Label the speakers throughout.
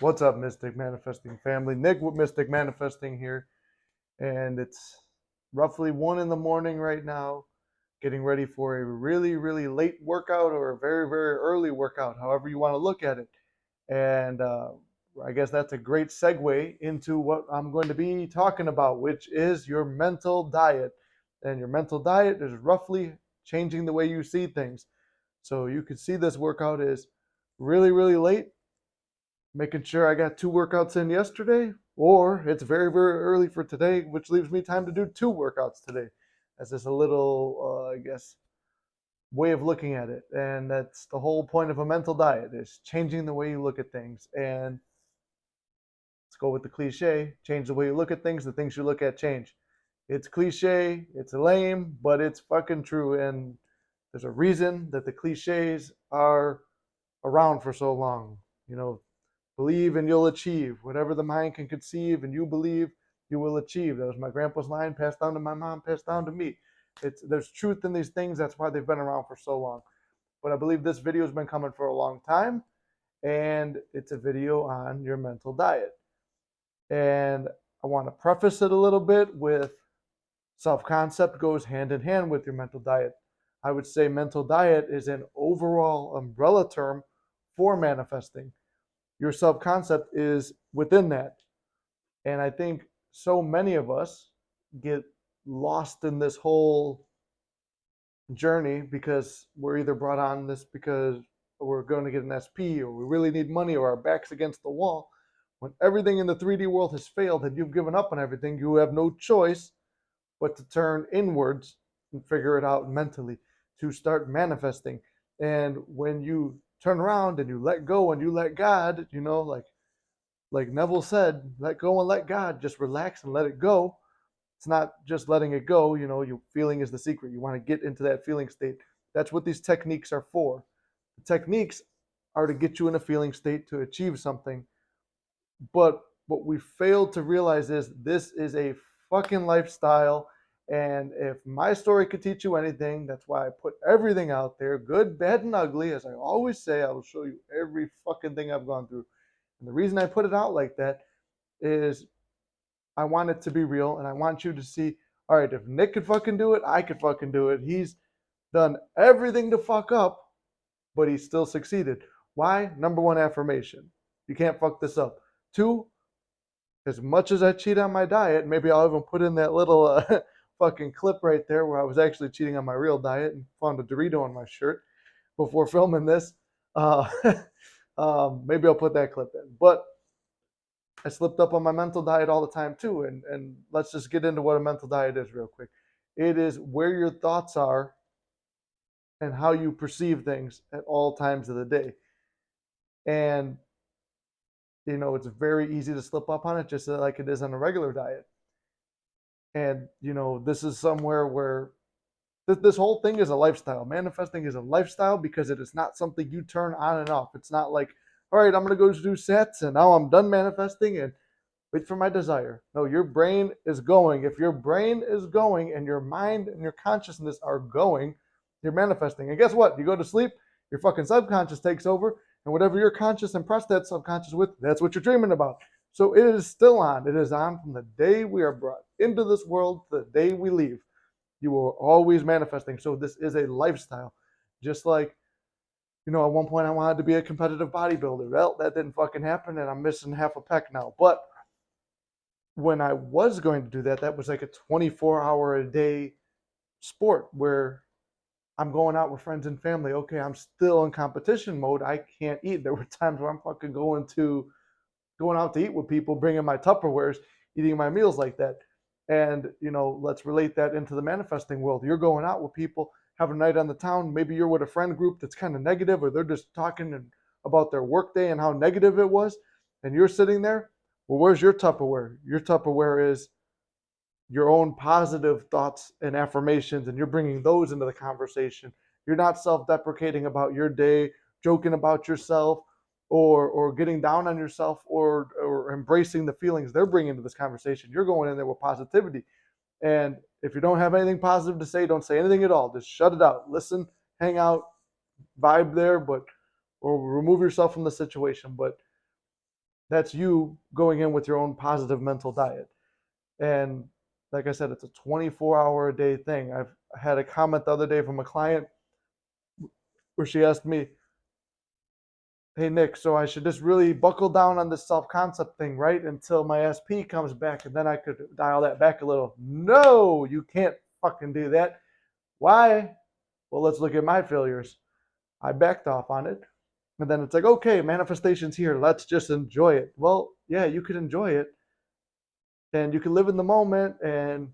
Speaker 1: What's up, Mystic Manifesting family? Nick with Mystic Manifesting here, and it's roughly 1 in the morning right now, getting ready for a really, really late workout or a very, very early workout, however you want to look at it. And I guess that's a great segue into what I'm going to be talking about, which is your mental diet. And your mental diet is roughly changing the way you see things. So you can see this workout is really, really late, making sure I got 2 workouts in yesterday, or it's very, very early for today, which leaves me time to do 2 workouts today. That's just a little, I guess, way of looking at it. And that's the whole point of a mental diet is changing the way you look at things. And let's go with the cliche, change the way you look at things, the things you look at change. It's cliche, it's lame, but it's fucking true. And there's a reason that the cliches are around for so long. You know, believe and you'll achieve. Whatever the mind can conceive and you believe, you will achieve. That was my grandpa's line, passed down to my mom, passed down to me. There's truth in these things. That's why they've been around for so long. But I believe this video has been coming for a long time, and it's a video on your mental diet. And I want to preface it a little bit with self-concept goes hand in hand with your mental diet. I would say mental diet is an overall umbrella term for manifesting. Your self-concept is within that. And I think so many of us get lost in this whole journey because we're either brought on this because we're going to get an SP or we really need money or our back's against the wall. When everything in the 3D world has failed and you've given up on everything, you have no choice but to turn inwards and figure it out mentally to start manifesting. And when you turn around and you let go and you let God, like Neville said, let go and let God. Just relax and let it go. It's not just letting it go. You feeling is the secret. You want to get into that feeling state. That's what these techniques are for. The techniques are to get you in a feeling state to achieve something. But what we failed to realize is this is a fucking lifestyle. And if my story could teach you anything, that's why I put everything out there, good, bad, and ugly. As I always say, I will show you every fucking thing I've gone through. And the reason I put it out like that is I want it to be real and I want you to see, all right, if Nick could fucking do it, I could fucking do it. He's done everything to fuck up, but he still succeeded. Why? Number one, affirmation. You can't fuck this up. Two, as much as I cheat on my diet, maybe I'll even put in that little fucking clip right there where I was actually cheating on my real diet and found a Dorito on my shirt before filming this. Uh, maybe I'll put that clip in. But I slipped up on my mental diet all the time too. And let's just get into what a mental diet is real quick. It is where your thoughts are and how you perceive things at all times of the day. And it's very easy to slip up on it just like it is on a regular diet. And this is somewhere where this whole thing is a lifestyle. Manifesting is a lifestyle because it is not something you turn on and off. It's not like, all right, I'm going to go do sets and now I'm done manifesting and wait for my desire. No, your brain is going. If your brain is going and your mind and your consciousness are going, you're manifesting. And guess what? You go to sleep, your fucking subconscious takes over, and whatever your conscious impressed that subconscious with, that's what you're dreaming about. So it is still on. It is on from the day we are brought into this world to the day we leave. You are always manifesting. So this is a lifestyle. Just like, at one point I wanted to be a competitive bodybuilder. Well, that didn't fucking happen, and I'm missing half a pec now. But when I was going to do that, that was like a 24-hour a day sport where I'm going out with friends and family. Okay, I'm still in competition mode. I can't eat. There were times where I'm fucking going out to eat with people, bringing my Tupperwares, eating my meals like that. And let's relate that into the manifesting world. You're going out with people, having a night on the town. Maybe you're with a friend group that's kind of negative, or they're just talking about their workday and how negative it was, and you're sitting there. Well, where's your Tupperware? Your Tupperware is your own positive thoughts and affirmations, and you're bringing those into the conversation. You're not self-deprecating about your day, joking about yourself, or getting down on yourself, or embracing the feelings they're bringing to this conversation. You're going in there with positivity. And if you don't have anything positive to say, don't say anything at all. Just shut it out. Listen, hang out, vibe there, or remove yourself from the situation. But That's you going in with your own positive mental diet. And like I said, it's a 24-hour a day thing. I've had a comment the other day from a client where she asked me, "Hey Nick, so I should just really buckle down on this self-concept thing, right? Until my SP comes back and then I could dial that back a little." No, you can't fucking do that. Why? Well, let's look at my failures. I backed off on it. And then it's like, okay, manifestation's here. Let's just enjoy it. Well, yeah, you could enjoy it and you can live in the moment and,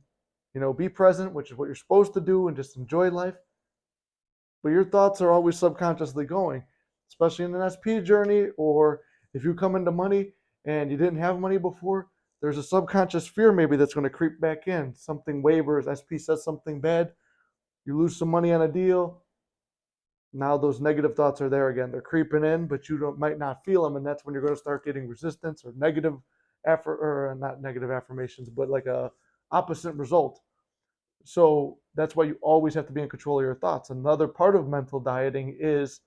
Speaker 1: be present, which is what you're supposed to do, and just enjoy life. But your thoughts are always subconsciously going, especially in an SP journey, or if you come into money and you didn't have money before, there's a subconscious fear maybe that's going to creep back in. Something wavers, SP says something bad, you lose some money on a deal. Now those negative thoughts are there again. They're creeping in, but might not feel them, and that's when you're going to start getting resistance or negative or not negative affirmations, but like a opposite result. So that's why you always have to be in control of your thoughts. Another part of mental dieting is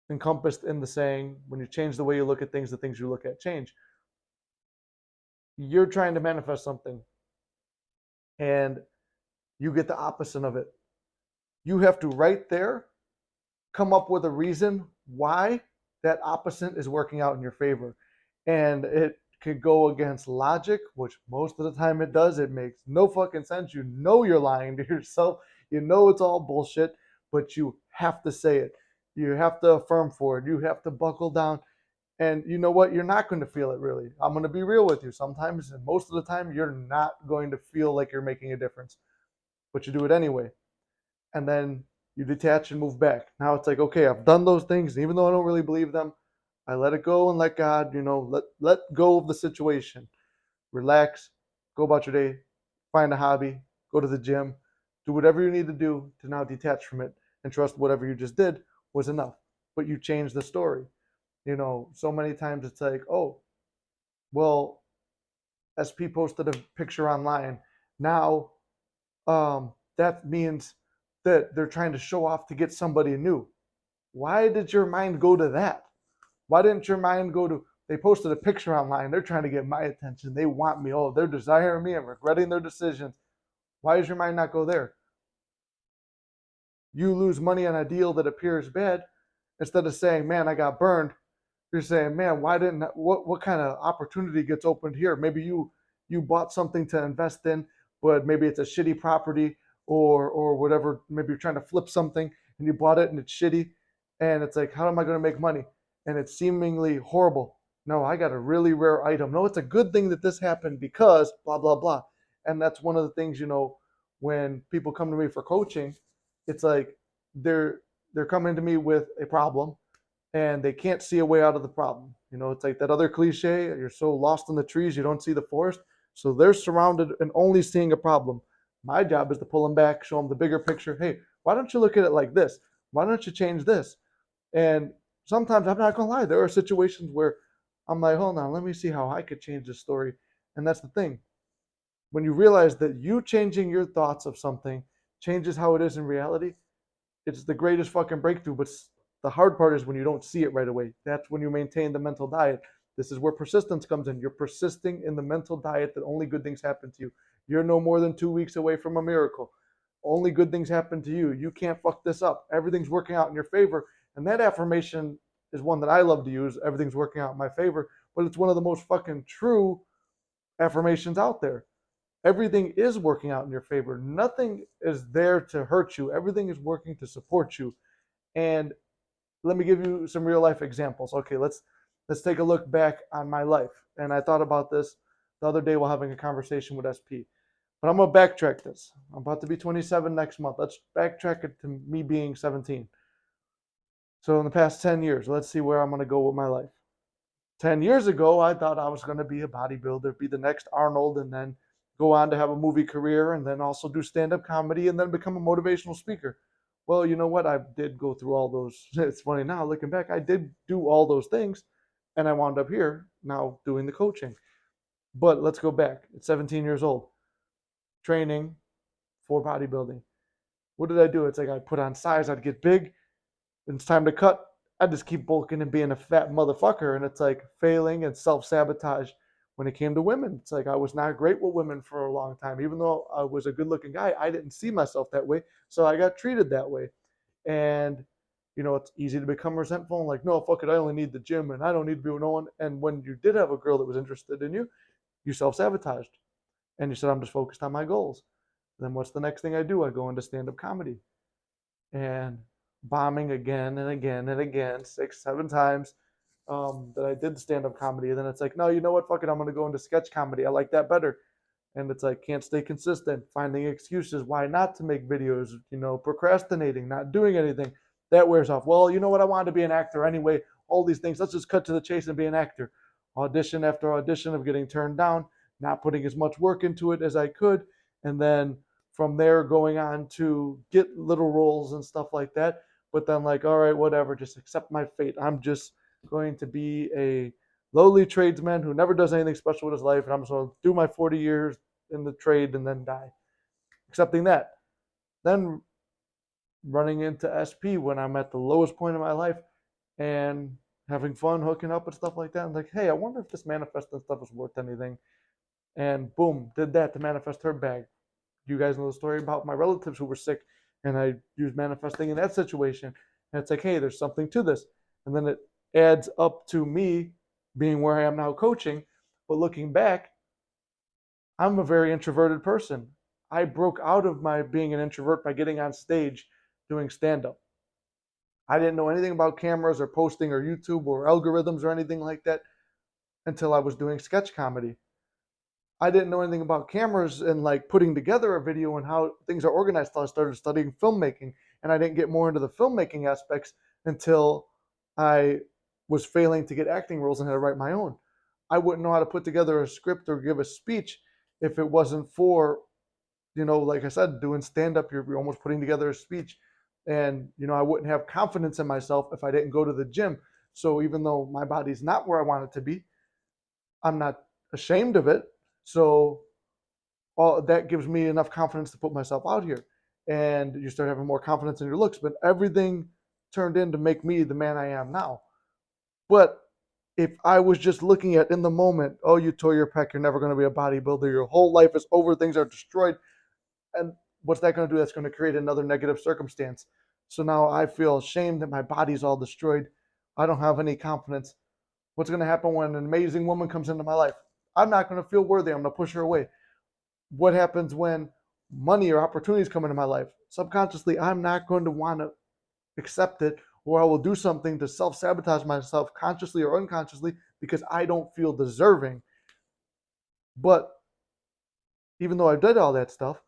Speaker 1: encompassed in the saying, when you change the way you look at things, the things you look at change. You're trying to manifest something and you get the opposite of it. You have to right there come up with a reason why that opposite is working out in your favor. And it could go against logic, which most of the time it does. It makes no fucking sense. You know you're lying to yourself. You know it's all bullshit, but you have to say it. You have to affirm for it. You have to buckle down. And you know what? You're not going to feel it really. I'm going to be real with you. Sometimes, and most of the time, you're not going to feel like you're making a difference, but you do it anyway. And then you detach and move back. Now it's like, okay, I've done those things, and even though I don't really believe them, I let it go and let God, let go of the situation. Relax, go about your day, find a hobby, go to the gym, do whatever you need to do to now detach from it and trust whatever you just did was enough. But you changed the story. So many times it's like, oh, well, SP posted a picture online. Now, that means that they're trying to show off to get somebody new. Why did your mind go to that? Why didn't your mind go to, they posted a picture online, they're trying to get my attention, they want me, oh, they're desiring me and regretting their decisions. Why does your mind not go there? You lose money on a deal that appears bad. Instead of saying, man, I got burned, you're saying, man, why didn't, what kind of opportunity gets opened here? Maybe you bought something to invest in, but maybe it's a shitty property, or whatever. Maybe you're trying to flip something and you bought it and it's shitty, and it's like, how am I going to make money? And it's seemingly horrible. No, I got a really rare item. No, it's a good thing that this happened because blah blah blah. And that's one of the things, when people come to me for coaching, it's like they're they're coming to me with a problem and they can't see a way out of the problem. It's like that other cliche, you're so lost in the trees, you don't see the forest. So they're surrounded and only seeing a problem. My job is to pull them back, show them the bigger picture. Hey, why don't you look at it like this? Why don't you change this? And sometimes, I'm not going to lie, there are situations where I'm like, hold on, let me see how I could change this story. And that's the thing. When you realize that you changing your thoughts of something changes how it is in reality, it's the greatest fucking breakthrough. But the hard part is when you don't see it right away. That's when you maintain the mental diet. This is where persistence comes in. You're persisting in the mental diet that only good things happen to you. You're no more than 2 weeks away from a miracle. Only good things happen to you. You can't fuck this up. Everything's working out in your favor. And that affirmation is one that I love to use. Everything's working out in my favor. But it's one of the most fucking true affirmations out there. Everything is working out in your favor. Nothing is there to hurt you. Everything is working to support you. And let me give you some real life examples. Okay, let's take a look back on my life. And I thought about this the other day while having a conversation with SP. But I'm gonna backtrack this. I'm about to be 27 next month. Let's backtrack it to me being 17. So in the past 10 years, let's see where I'm gonna go with my life. 10 years ago, I thought I was gonna be a bodybuilder, be the next Arnold, and then go on to have a movie career, and then also do stand-up comedy, and then become a motivational speaker. Well, you know what? I did go through all those. It's funny now looking back. I did do all those things, and I wound up here now doing the coaching. But let's go back. At 17 years old, training for bodybuilding. What did I do? It's like I put on size. I'd get big. It's time to cut. I just keep bulking and being a fat motherfucker. And it's like failing and self sabotage when it came to women. It's like I was not great with women for a long time. Even though I was a good looking guy, I didn't see myself that way. So I got treated that way. And, it's easy to become resentful and like, no, fuck it. I only need the gym and I don't need to be with no one. And when you did have a girl that was interested in you, you self sabotaged and you said, I'm just focused on my goals. Then what's the next thing I do? I go into stand up comedy and bombing again and again and again, 6, 7 times that I did stand up comedy. And then it's like, no, you know what? Fuck it. I'm going to go into sketch comedy. I like that better. And it's like, can't stay consistent, finding excuses why not to make videos, procrastinating, not doing anything. That wears off. Well, you know what? I wanted to be an actor anyway. All these things. Let's just cut to the chase and be an actor. Audition after audition of getting turned down, not putting as much work into it as I could. And then from there going on to get little roles and stuff like that. But then like, all right, whatever, just accept my fate. I'm just going to be a lowly tradesman who never does anything special with his life, and I'm just going to do my 40 years in the trade and then die. Accepting that. Then running into SP when I'm at the lowest point of my life and having fun, hooking up and stuff like that. I'm like, hey, I wonder if this manifesting stuff is worth anything. And boom, did that to manifest her bag. You guys know the story about my relatives who were sick, and I used manifesting in that situation. And it's like, hey, there's something to this. And then it adds up to me being where I am now coaching. But looking back, I'm a very introverted person. I broke out of my being an introvert by getting on stage doing stand up. I didn't know anything about cameras or posting or YouTube or algorithms or anything like that until I was doing sketch comedy. I didn't know anything about cameras and like putting together a video and how things are organized until I started studying filmmaking. And I didn't get more into the filmmaking aspects until I was failing to get acting roles and had to write my own. I wouldn't know how to put together a script or give a speech if it wasn't for, like I said, doing stand up, you're almost putting together a speech. And, I wouldn't have confidence in myself if I didn't go to the gym. So even though my body's not where I want it to be, I'm not ashamed of it. So all that gives me enough confidence to put myself out here. And you start having more confidence in your looks. But everything turned in to make me the man I am now. But if I was just looking at in the moment, oh, you tore your pec, you're never going to be a bodybuilder, your whole life is over, things are destroyed. And what's that going to do? That's going to create another negative circumstance. So now I feel ashamed that my body's all destroyed. I don't have any confidence. What's going to happen when an amazing woman comes into my life? I'm not going to feel worthy. I'm going to push her away. What happens when money or opportunities come into my life? Subconsciously, I'm not going to want to accept it, or I will do something to self sabotage myself consciously or unconsciously because I don't feel deserving. But even though I did all that stuff,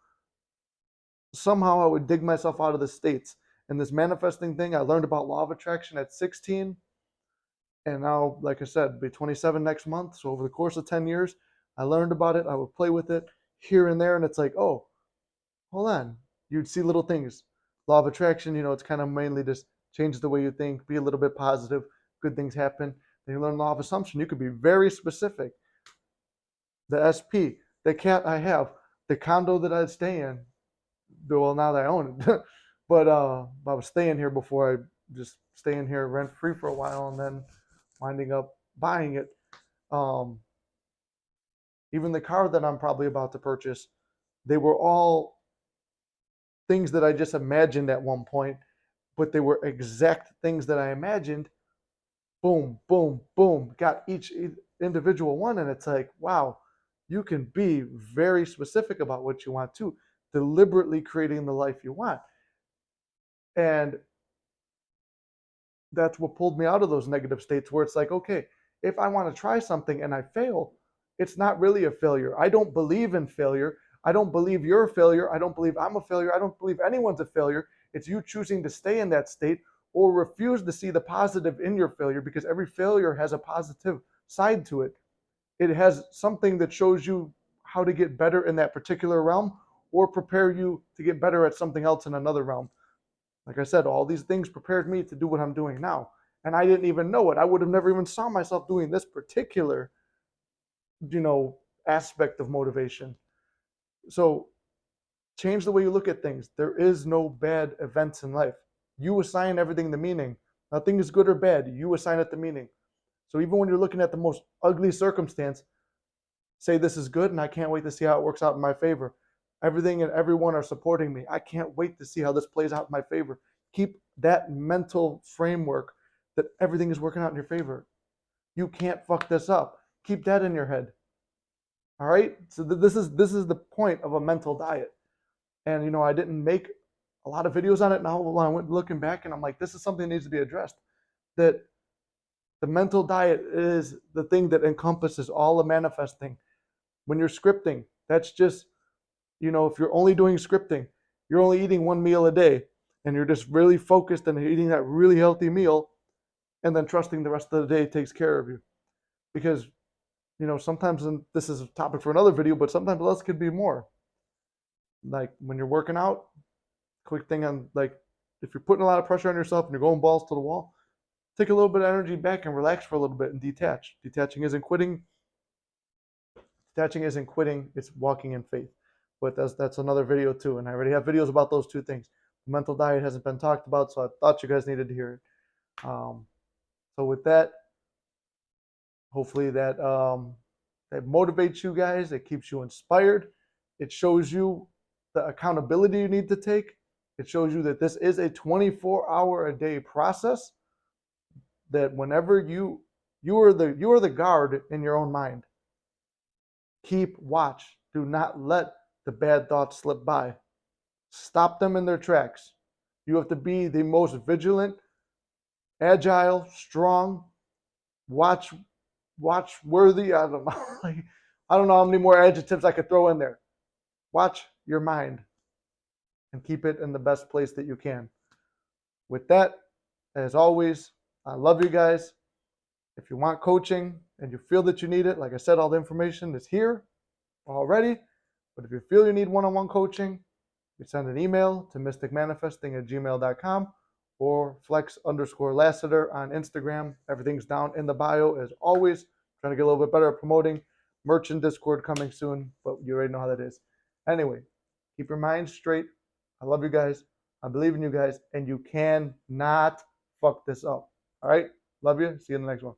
Speaker 1: somehow I would dig myself out of the states. And this manifesting thing, I learned about law of attraction at 16. And now, like I said, be 27 next month. So over the course of 10 years, I learned about it. I would play with it here and there. And it's like, oh, hold on. You'd see little things. Law of attraction, it's kind of mainly just change the way you think, be a little bit positive, good things happen. Then you learn law of assumption. You could be very specific. The SP, the cat I have, the condo that I'd stay in, well, now that I own it. But I was staying here before I just staying here rent free for a while and then winding up buying it. Um, Even the car that I'm probably about to purchase, they were all things that I just imagined at one point, but they were exact things that I imagined. Boom, boom, boom, got each individual one. And it's like, wow, you can be very specific about what you want to, deliberately creating the life you want. And that's what pulled me out of those negative states where it's like, okay, if I want to try something and I fail, it's not really a failure. I don't believe in failure. I don't believe you're a failure. I don't believe I'm a failure. I don't believe anyone's a failure. It's you choosing to stay in that state or refuse to see the positive in your failure, because every failure has a positive side to it. It has something that shows you how to get better in that particular realm or prepare you to get better at something else in another realm. Like I said, all these things prepared me to do what I'm doing now. And I didn't even know it. I would have never even saw myself doing this particular, aspect of motivation. So change the way you look at things. There is no bad events in life. You assign everything the meaning. Nothing is good or bad. You assign it the meaning. So even when you're looking at the most ugly circumstance, say this is good and I can't wait to see how it works out in my favor. Everything and everyone are supporting me. I can't wait to see how this plays out in my favor. Keep that mental framework that everything is working out in your favor. You can't fuck this up. Keep that in your head. All right? So this is the point of a mental diet. And I didn't make a lot of videos on it. Now when I went looking back and I'm like, this is something that needs to be addressed. That the mental diet is the thing that encompasses all the manifesting. When you're scripting, that's just, if you're only doing scripting, you're only eating one meal a day and you're just really focused on eating that really healthy meal and then trusting the rest of the day takes care of you. Because, sometimes, and this is a topic for another video, but sometimes less could be more. Like when you're working out, quick thing on, like, if you're putting a lot of pressure on yourself and you're going balls to the wall, take a little bit of energy back and relax for a little bit and detach. Detaching isn't quitting. Detaching isn't quitting, it's walking in faith. But that's another video too, and I already have videos about those two things. The mental diet hasn't been talked about, so I thought you guys needed to hear it. So with that, hopefully that motivates you guys. It keeps you inspired. It shows you the accountability you need to take. It shows you that this is a 24-hour-a-day process. That whenever you are the guard in your own mind. Keep watch. Do not let the bad thoughts slip by. Stop them in their tracks. You have to be the most vigilant, agile, strong, watch worthy. I don't know. I don't know how many more adjectives I could throw in there. Watch your mind and keep it in the best place that you can. With that, as always, I love you guys. If you want coaching and you feel that you need it, like I said, all the information is here already. But if you feel you need one-on-one coaching, you send an email to mysticmnaifesting@gmail.com or flex_Lassiter on Instagram. Everything's down in the bio as always. Trying to get a little bit better at promoting. Merch and Discord coming soon, but you already know how that is. Anyway, keep your mind straight. I love you guys. I believe in you guys, and you cannot fuck this up. All right? Love you. See you in the next one.